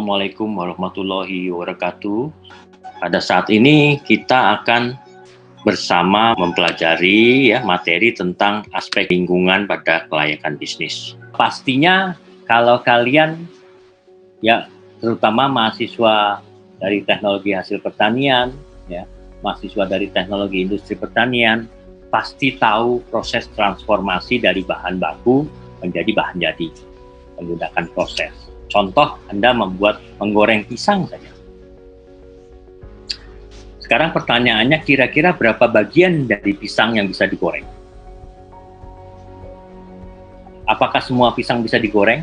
Assalamualaikum warahmatullahi wabarakatuh. Pada saat ini kita akan bersama mempelajari materi tentang aspek lingkungan pada kelayakan bisnis. Pastinya kalau kalian terutama mahasiswa dari teknologi hasil pertanian, mahasiswa dari teknologi industri pertanian, pasti tahu proses transformasi dari bahan baku menjadi bahan jadi menggunakan proses. Contoh, Anda menggoreng pisang saja. Sekarang pertanyaannya, kira-kira berapa bagian dari pisang yang bisa digoreng? Apakah semua pisang bisa digoreng?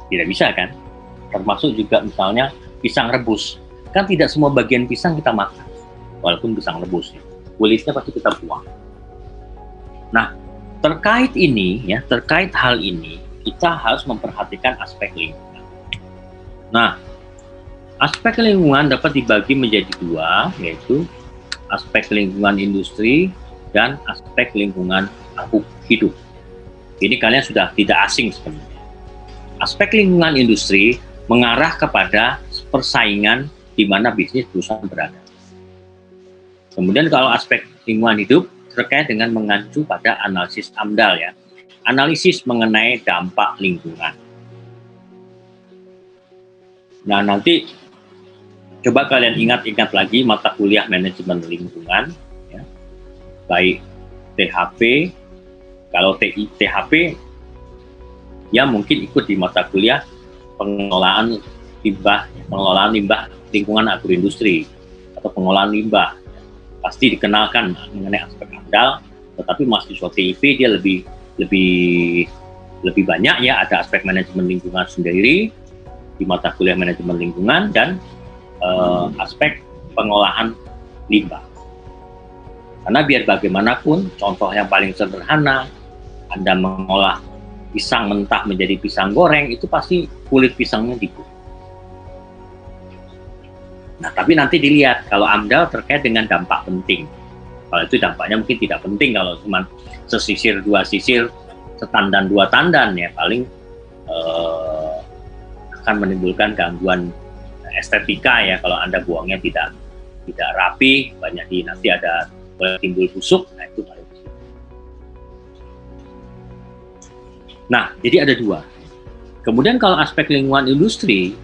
Tidak bisa kan? Termasuk juga misalnya pisang rebus. Kan tidak semua bagian pisang kita makan, walaupun pisang rebus. Kulitnya pasti kita buang. Nah, terkait hal ini, kita harus memperhatikan aspek lingkungan. Nah, aspek lingkungan dapat dibagi menjadi dua, yaitu aspek lingkungan industri dan aspek lingkungan hidup. Ini kalian sudah tidak asing sebenarnya. Aspek lingkungan industri mengarah kepada persaingan di mana bisnis perusahaan berada. Kemudian kalau aspek lingkungan hidup terkait dengan mengacu pada analisis AMDAL analisis mengenai dampak lingkungan. Nah, nanti coba kalian ingat-ingat lagi mata kuliah manajemen lingkungan, baik THP, kalau THP mungkin ikut di mata kuliah pengelolaan limbah lingkungan agroindustri atau pengelolaan limbah. Pasti dikenalkan mengenai aspek AMDAL, tetapi mahasiswa TIP dia lebih banyak ada aspek manajemen lingkungan sendiri di mata kuliah manajemen lingkungan dan aspek pengolahan limbah. Karena biar bagaimanapun, contoh yang paling sederhana, Anda mengolah pisang mentah menjadi pisang goreng, itu pasti kulit pisangnya dibuang. Nah, tapi nanti dilihat kalau AMDAL terkait dengan dampak penting. Kalau itu dampaknya mungkin tidak penting, kalau cuma sesisir dua sisir, setandan dua tandan paling akan menimbulkan gangguan estetika kalau Anda buangnya tidak rapi, banyak nanti ada timbul busuk, itu paling. Nah, jadi ada dua. Kemudian kalau aspek lingkungan industri,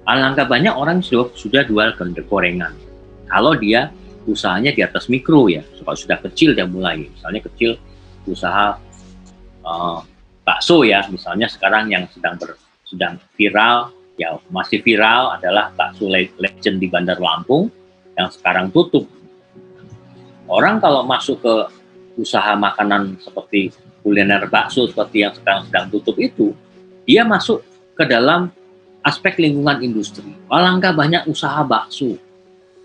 alangkah banyak orang sudah jual gorengan. Kalau dia usahanya di atas mikro kalau sudah kecil dia mulai, misalnya kecil usaha bakso misalnya sekarang yang sedang viral masih viral adalah bakso legend di Bandar Lampung yang sekarang tutup. Orang kalau masuk ke usaha makanan seperti kuliner bakso seperti yang sekarang sedang tutup itu, dia masuk ke dalam aspek lingkungan industri. Alangkah banyak usaha bakso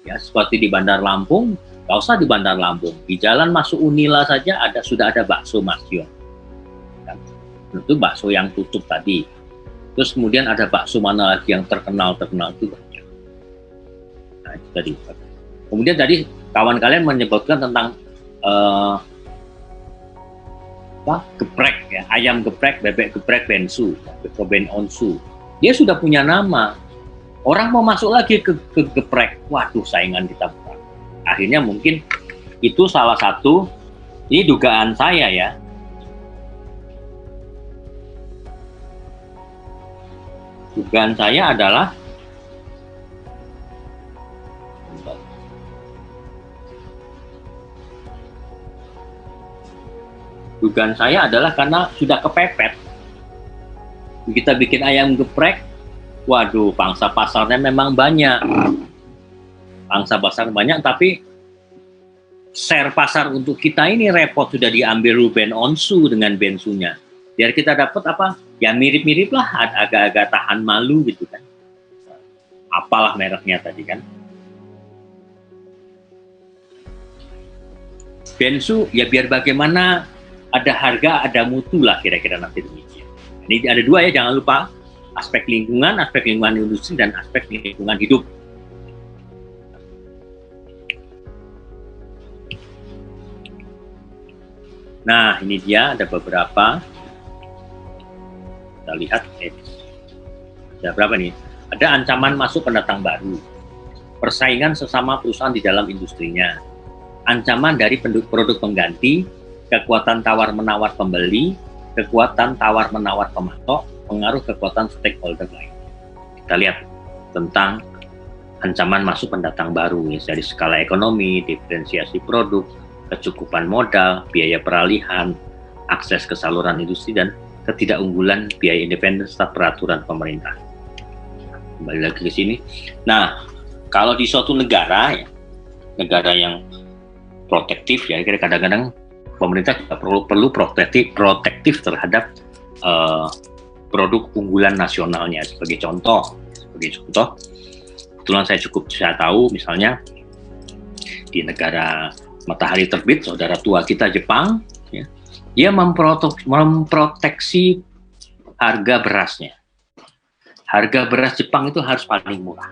seperti di Bandar Lampung, nggak usah di Bandar Lampung, di jalan masuk Unila saja sudah ada bakso Mas Yon. Itu bakso yang tutup tadi. Terus kemudian ada bakso mana lagi yang terkenal itu banyak. Nah, itu tadi. Kemudian tadi kawan kalian menyebutkan tentang geprek ayam geprek, bebek geprek, bensu, ben onsu. Dia sudah punya nama. Orang mau masuk lagi ke geprek, waduh saingan kita berat. Akhirnya mungkin itu salah satu, ini dugaan saya Dugaan saya adalah karena sudah kepepet. Kita bikin ayam geprek, waduh, pangsa pasarnya memang banyak. Tapi share pasar untuk kita ini repot, sudah diambil Ben Onsu dengan bensunya. Biar kita dapat mirip-mirip lah, agak-agak tahan malu gitu kan. Apalah mereknya tadi kan. Bensu, biar bagaimana ada harga, ada mutu lah kira-kira nanti demikian. Ini ada dua jangan lupa. Aspek lingkungan industri, dan aspek lingkungan hidup. Nah, ini dia ada beberapa. Kita lihat, ada berapa nih? Ada ancaman masuk pendatang baru, persaingan sesama perusahaan di dalam industrinya, ancaman dari produk pengganti, kekuatan tawar-menawar pembeli, kekuatan tawar-menawar pemasok, pengaruh kekuatan stakeholder lain. Kita lihat tentang ancaman masuk pendatang baru, ya, dari skala ekonomi, diferensiasi produk, kecukupan modal, biaya peralihan, akses ke saluran industri, dan ketidakunggulan biaya independen serta peraturan pemerintah. Kembali lagi ke sini. Nah, kalau di suatu negara, ya, negara yang protektif, ya, kadang-kadang pemerintah juga perlu protektif terhadap produk unggulan nasionalnya. Sebagai contoh, kebetulan saya tahu misalnya di negara matahari terbit, saudara tua kita Jepang, ya, dia memproteksi harga berasnya. Harga beras Jepang itu harus paling murah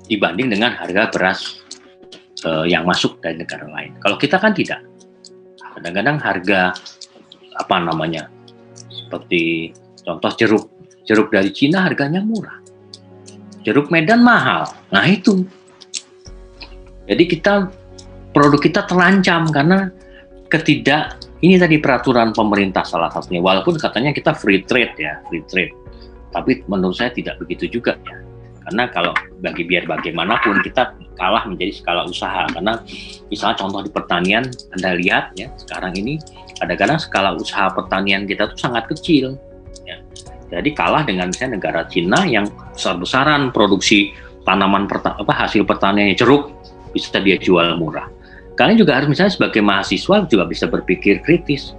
dibanding dengan harga beras yang masuk dari negara lain. Kalau kita kan tidak. Kadang-kadang harga seperti contoh jeruk dari Cina harganya murah, jeruk Medan mahal. Nah itu, jadi produk kita terancam karena ini tadi peraturan pemerintah salah satunya. Walaupun katanya kita free trade, tapi menurut saya tidak begitu juga, ya. Karena kalau biar bagaimanapun kita kalah menjadi skala usaha. Karena misalnya contoh di pertanian, Anda lihat, ya, sekarang ini kadang-kadang skala usaha pertanian kita tuh sangat kecil, ya. Jadi kalah dengan misalnya negara Cina yang besar-besaran produksi tanaman hasil pertaniannya, jeruk bisa dia jual murah. Kalian juga harus misalnya sebagai mahasiswa juga bisa berpikir kritis.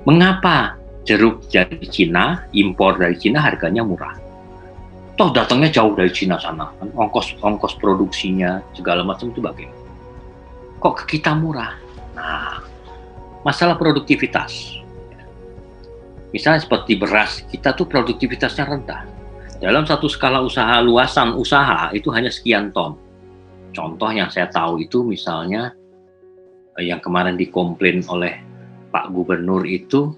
Mengapa jeruk dari Cina, impor dari Cina harganya murah? Toh datangnya jauh dari Cina sana, kan? ongkos produksinya segala macam itu bagaimana? Kok ke kita murah? Nah, masalah produktivitas. Misalnya seperti beras, kita tuh produktivitasnya rendah. Dalam satu skala usaha, luasan usaha itu hanya sekian ton. Contoh yang saya tahu itu misalnya yang kemarin dikomplain oleh Pak Gubernur itu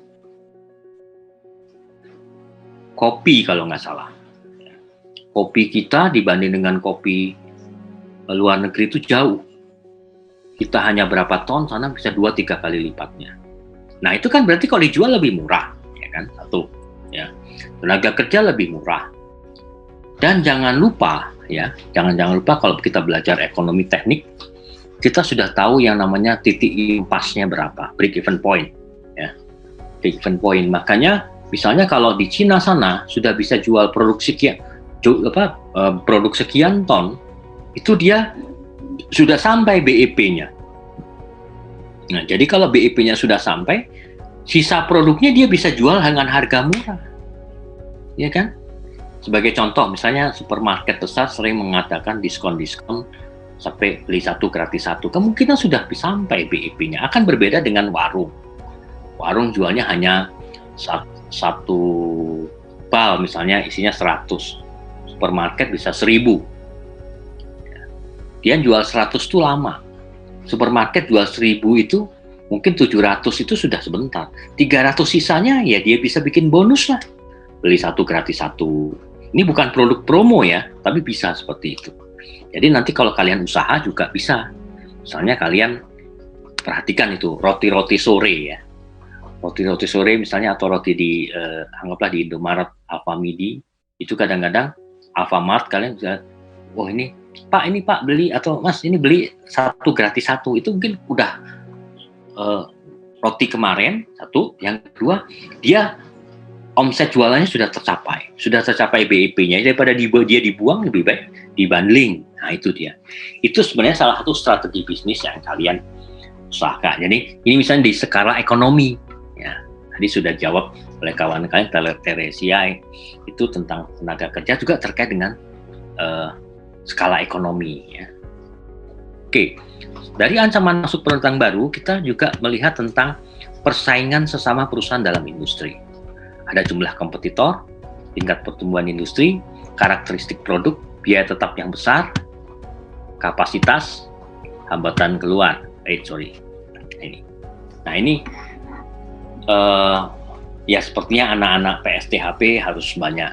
kopi kalau nggak salah. Kopi kita dibanding dengan kopi luar negeri itu jauh. Kita hanya berapa ton, sana bisa 2-3 kali lipatnya. Nah itu kan berarti kalau dijual lebih murah, ya kan? Satu, ya. Tenaga kerja lebih murah. Dan jangan lupa, ya, jangan lupa kalau kita belajar ekonomi teknik, kita sudah tahu yang namanya titik impasnya berapa, break even point, ya, break even point. Makanya misalnya kalau di Cina sana sudah bisa jual produk sekian ton, itu dia sudah sampai BEP-nya. Nah, jadi kalau BEP-nya sudah sampai, sisa produknya dia bisa jual dengan harga murah, ya kan? Sebagai contoh, misalnya supermarket besar sering mengadakan diskon sampai beli 1 gratis 1. Kemungkinan sudah bisa sampai BEP-nya. Akan berbeda dengan warung. Warung jualnya hanya satu bal, misalnya isinya 100. Supermarket bisa 1000. Dia jual 100 itu lama. Supermarket jual 1000 itu mungkin 700 itu sudah sebentar. 300 sisanya ya dia bisa bikin bonus lah. Beli 1 gratis 1. Ini bukan produk promo ya, tapi bisa seperti itu. Jadi nanti kalau kalian usaha juga bisa. Misalnya kalian perhatikan itu roti-roti sore ya. Roti-roti sore misalnya atau roti anggaplah di Indomaret, Alfamidi, itu kadang-kadang Alfamart kalian bisa, ini Pak beli, atau Mas ini beli 1 gratis 1, itu mungkin udah roti kemarin 1, yang kedua dia omset jualannya sudah tercapai BEP-nya, daripada dia dibuang lebih baik dibundling. Nah itu dia, itu sebenarnya salah satu strategi bisnis yang kalian usahakan. Jadi ini misalnya di skala ekonomi ya, tadi sudah jawab oleh kawan kalian Teresia itu tentang tenaga kerja, juga terkait dengan skala ekonomi ya. Oke, dari ancaman masuk pendatang baru kita juga melihat tentang persaingan sesama perusahaan dalam industri. Ada jumlah kompetitor, tingkat pertumbuhan industri, karakteristik produk, biaya tetap yang besar, kapasitas, hambatan keluar. Nah ini ya sepertinya anak-anak PSTHP harus banyak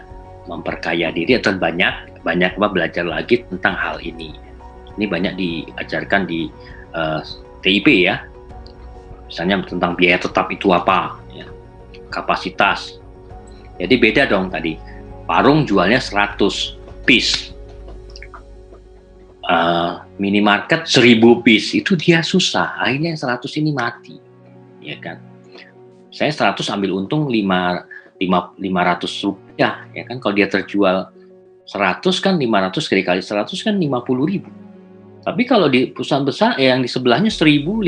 memperkaya diri atau banyak belajar lagi tentang hal ini. Ini banyak diajarkan di TIP ya. Misalnya tentang biaya tetap itu apa, ya. Kapasitas. Jadi beda dong tadi. Warung jualnya 100 piece. Minimarket 1000 piece. Itu dia susah. Akhirnya 100 ini mati. Ya kan? Saya 100 ambil untung 500 rupiah. Ya kan? Kalau dia terjual 100 kan 500 kali 100 kan 50.000. Tapi kalau di perusahaan besar yang di sebelahnya 1.500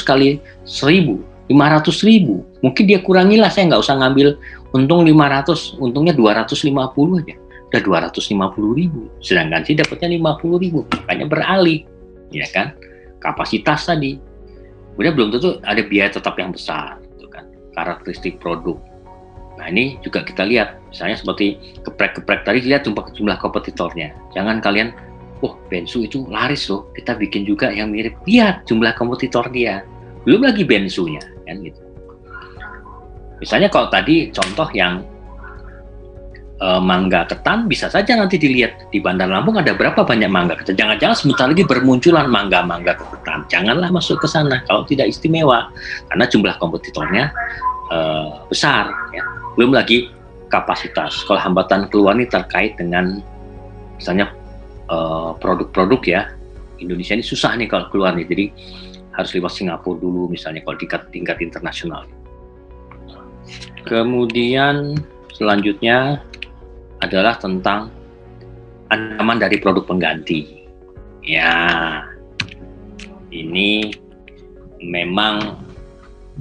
kali 1.000, 500.000. Mungkin dia kurangilah, saya nggak usah ngambil untung 500, untungnya 250 aja. Udah 250.000. Sedangkan sih dapatnya 50.000. Makanya beralih, ya kan? Kapasitas tadi. Kemudian belum tentu ada biaya tetap yang besar, gitu kan? Karakteristik produk. Nah ini juga kita lihat, misalnya seperti geprek-geprek tadi, lihat jumlah kompetitornya. Jangan kalian bensu itu laris loh, kita bikin juga yang mirip. Lihat jumlah kompetitor dia, belum lagi bensunya, kan gitu. Misalnya kalau tadi contoh yang mangga ketan, bisa saja nanti dilihat di Bandar Lampung ada berapa banyak mangga ketan. Jangan-jangan sebentar lagi bermunculan mangga ketan. Janganlah masuk ke sana kalau tidak istimewa, karena jumlah kompetitornya besar. Ya. Belum lagi kapasitas. Kalau hambatan keluar ini terkait dengan misalnya produk-produk ya, Indonesia ini susah nih kalau keluar nih, jadi harus lewat Singapura dulu misalnya kalau di tingkat internasional. Kemudian selanjutnya adalah tentang ancaman dari produk pengganti. Ya, ini memang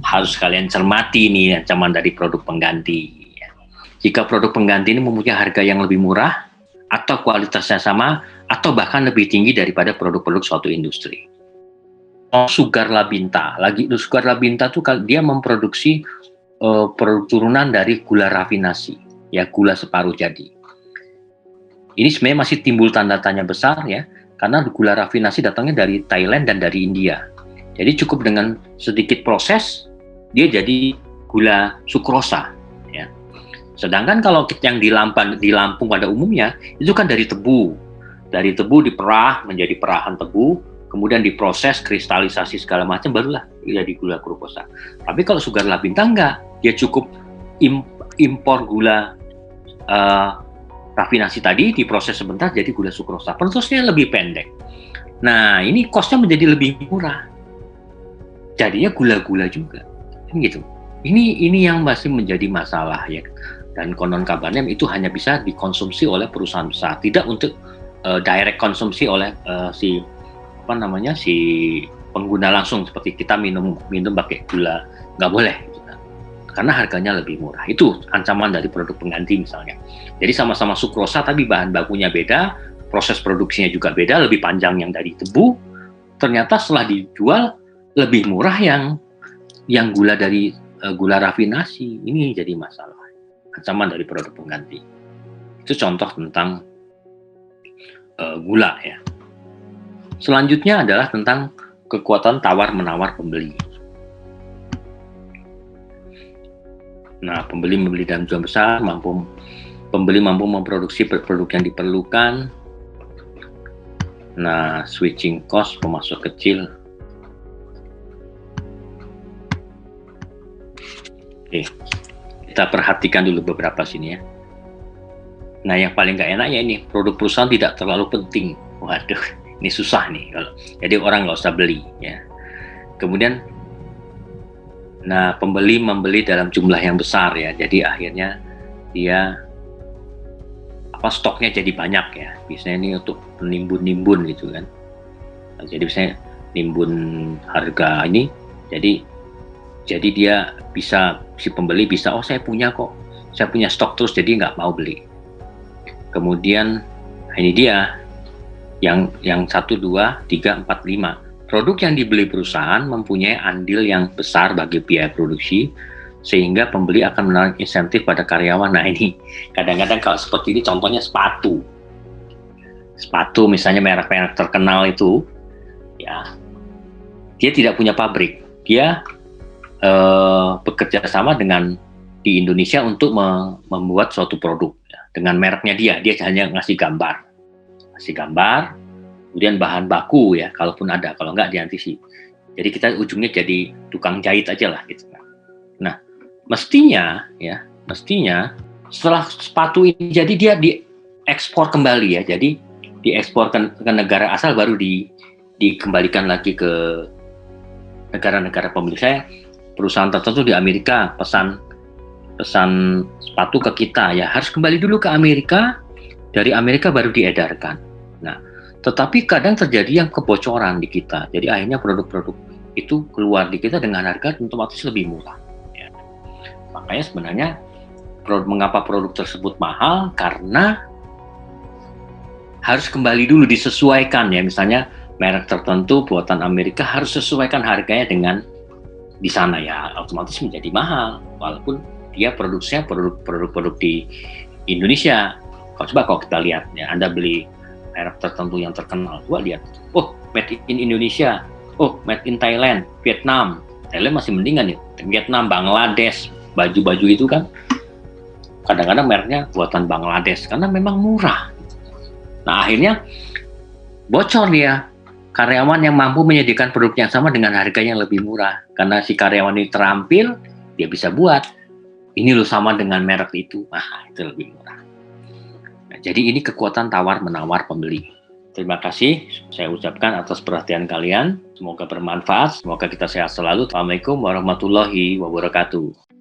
harus kalian cermati nih ancaman dari produk pengganti. Jika produk pengganti ini mempunyai harga yang lebih murah, atau kualitasnya sama, atau bahkan lebih tinggi daripada produk-produk suatu industri. Sugar Labinta itu dia memproduksi produk turunan dari gula rafinasi, ya gula separuh jadi. Ini sebenarnya masih timbul tanda tanya besar ya, karena gula rafinasi datangnya dari Thailand dan dari India. Jadi cukup dengan sedikit proses, dia jadi gula sukrosa. Ya. Sedangkan kalau yang di Lampung pada umumnya itu kan dari tebu diperah menjadi perahan tebu, kemudian diproses kristalisasi segala macam, barulah jadi gula glukosa. Tapi kalau Sugar Labinta enggak, dia cukup impor gula rafinasi tadi, diproses sebentar jadi gula sukrosa. Prosesnya lebih pendek. Nah ini kosnya menjadi lebih murah, jadinya gula-gula juga, gitu. Ini yang masih menjadi masalah ya. Dan konon kabarnya itu hanya bisa dikonsumsi oleh perusahaan besar, tidak untuk direct konsumsi oleh si pengguna langsung, seperti kita minum pakai gula, nggak boleh, gitu kan. Karena harganya lebih murah. Itu ancaman dari produk pengganti misalnya. Jadi sama-sama sukrosa tapi bahan bakunya beda, proses produksinya juga beda, lebih panjang yang dari tebu, ternyata setelah dijual lebih murah yang gula dari gula rafinasi. Ini jadi masalah. Ancaman dari produk pengganti. Itu contoh tentang gula ya. Selanjutnya adalah tentang kekuatan tawar-menawar pembeli. Nah, pembeli dalam jumlah besar, pembeli mampu memproduksi produk yang diperlukan. Nah, switching cost, pemasok kecil. Oke. Kita perhatikan dulu beberapa sini ya. Nah yang paling gak enaknya ini, produk perusahaan tidak terlalu penting. Waduh, ini susah nih. Jadi orang nggak usah beli ya. Kemudian, nah pembeli membeli dalam jumlah yang besar ya. Jadi akhirnya dia stoknya jadi banyak ya. Biasanya ini untuk nimbun gitu kan. Nah, jadi misalnya nimbun harga ini, jadi dia bisa, si pembeli bisa, saya punya stok terus, jadi nggak mau beli. Kemudian ini dia yang 1, 2, 3, 4, 5 produk yang dibeli perusahaan mempunyai andil yang besar bagi biaya produksi, sehingga pembeli akan menarik insentif pada karyawan. Nah ini kadang-kadang kalau seperti ini, contohnya sepatu misalnya merek-merek terkenal itu ya, dia tidak punya pabrik, dia bekerja sama dengan di Indonesia untuk membuat suatu produk. Ya. dengan mereknya dia hanya ngasih gambar, kemudian bahan baku ya, kalaupun ada, kalau enggak diantisi. Jadi kita ujungnya jadi tukang jahit aja lah gitu. Nah, mestinya setelah sepatu ini jadi dia diekspor kembali ya, jadi diekspor ke negara asal, baru dikembalikan lagi ke negara-negara pemilik. Saya perusahaan tertentu di Amerika pesan sepatu ke kita ya, harus kembali dulu ke Amerika, dari Amerika baru diedarkan. Nah, tetapi kadang terjadi yang kebocoran di kita, jadi akhirnya produk-produk itu keluar di kita dengan harga otomatis lebih murah ya. Makanya sebenarnya mengapa produk tersebut mahal, karena harus kembali dulu disesuaikan ya, misalnya merek tertentu buatan Amerika harus sesuaikan harganya dengan di sana ya, otomatis menjadi mahal walaupun dia produksinya produk di Indonesia. Kalau kita lihat ya, Anda beli merek tertentu yang terkenal, coba lihat, oh made in Indonesia, oh made in Thailand, Vietnam masih mendingan nih, Vietnam, Bangladesh, baju-baju itu kan kadang-kadang mereknya buatan Bangladesh karena memang murah. Nah akhirnya bocor dia, karyawan yang mampu menyediakan produk yang sama dengan harga yang lebih murah, karena si karyawan ini terampil, dia bisa buat ini loh sama dengan merek itu, itu lebih murah. Nah, jadi ini kekuatan tawar-menawar pembeli. Terima kasih saya ucapkan atas perhatian kalian, semoga bermanfaat, semoga kita sehat selalu. Assalamualaikum warahmatullahi wabarakatuh.